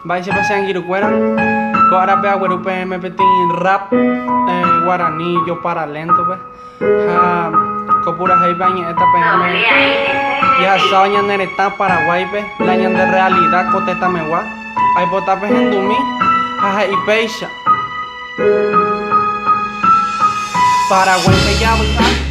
Vai se pasean girucuera. Ahora pega guerupe me petin rap guaraní yo para lento pues. Copura hay baña esta PM. Ya saben en el Paraguay pe. La ñan de realidad coteta me gua. Hay botape en dumi. Jaja y peisha. Paraguay bella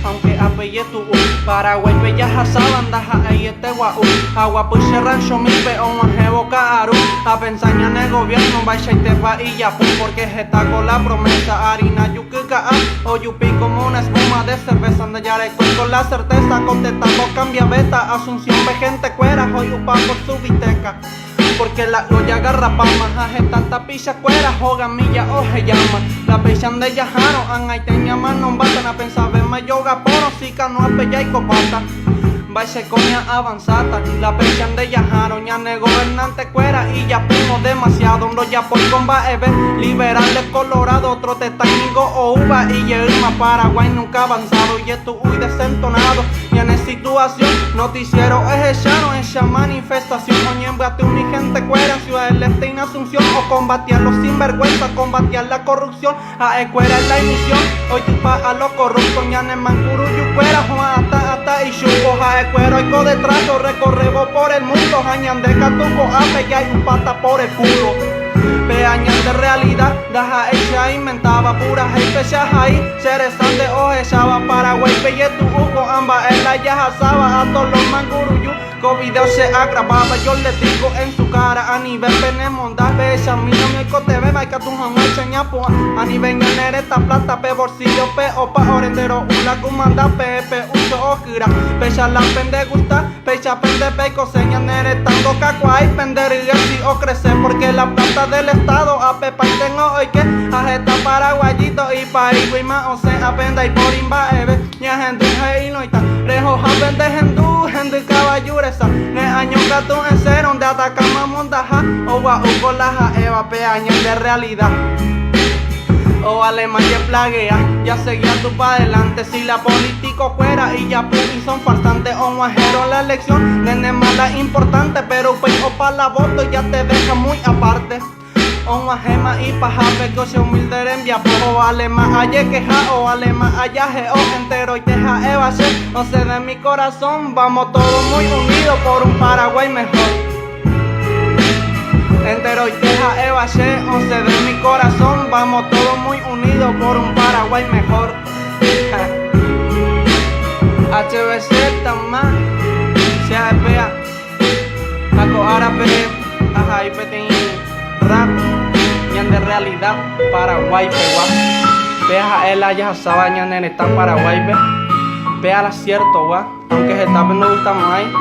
aunque apelle tu Paraguay bella hasaban daja ahí este guau agua puche rancho mi peón boca aru a pensaña en el gobierno vaya y te va y ya porque está con la promesa harina yucuca o yupi como una espuma de cerveza donde ya le con la certeza contestando cambia beta Asunción pe gente cuera hoy upa por su biteca porque la olla garrapama, jaje tanta picha cuera, joga milla oje llama. La pechan de yajaro, an ahí tenía más nombatan a pensar ver más yoga poro, sica no apella y copata. Vaise coña avanzata, la pechan de yajaro, ya ne gobernante cuera y ya pimo demasiado, no ya por comba eve, liberales colorado, otro técnico o uva y yerma Paraguay nunca avanzado y esto uy desentonado. Y en esa situación, noticiero echaron en esa manifestación. Oñembrate un gente cuera en Ciudad del Este en Asunción. O combatir los sinvergüenza, combatir la corrupción. A escuela es la emisión. Hoy tupa a los corruptos. Ñan en Mancuru, yucuera, Juan hasta y chupo. A escuela y de trato, recorrebo por el mundo. Jañan de catuco, ape ya hay un pata por el culo. Peañan de realidad, daja ella inventaba puras especias ahí, cerezan de ojechaba Paraguay, pelle tu uco, ambas en la yajazaba a todos los manguruyú, con video se agravaba, yo le digo en su cara, a nivel penemonda, besa, mi no me cote, ve, que tu jamás cheñapo, a nivel ñanere esta plata, pe bolsillo, pe opa, orendero, una comanda, pe, uso ojira, pecha la pende gusta, pecha pende pe, coseñanere, tango cacuay, pender y si o crece, porque la plata del Estado a pepa y tengo hoy que ajeta paraguayito y país y más o sea apenda y por imba eve ña gente y no está rejo japende gente caballuresa ne año gato en cero donde atacama montaja o va con la eva peaña de realidad o Alemania plaguea, ya seguía tú pa' adelante. Si la político fuera y ya y son farsantes o muajero la elección, nene mala importante, pero pues o pa' la voto ya te deja muy aparte. O majema y paja, peco se humilde en via o alema aye queja o alema allá o entero y teja eva o se de mi corazón, vamos todos muy unidos por un Paraguay mejor. Entero y teja eva se de mi corazón, vamos todos muy unidos por un Paraguay mejor. HBC tamás, se apea, Paco árabe, ajá y petín rap, ñan de realidad, Paraguay pegua. Peja el ya sabía ñan en esta Paraguay pea la cierto gua, aunque se está no gustamos ahí.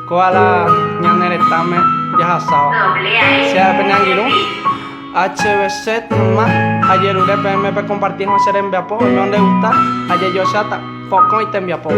Koala ñan en esta me ya sabía. Se apenan giru. HBC más, ayer URPMP compartimos hacer en Viapo, me donde gusta, ayer yo chata, poco y te envía poco.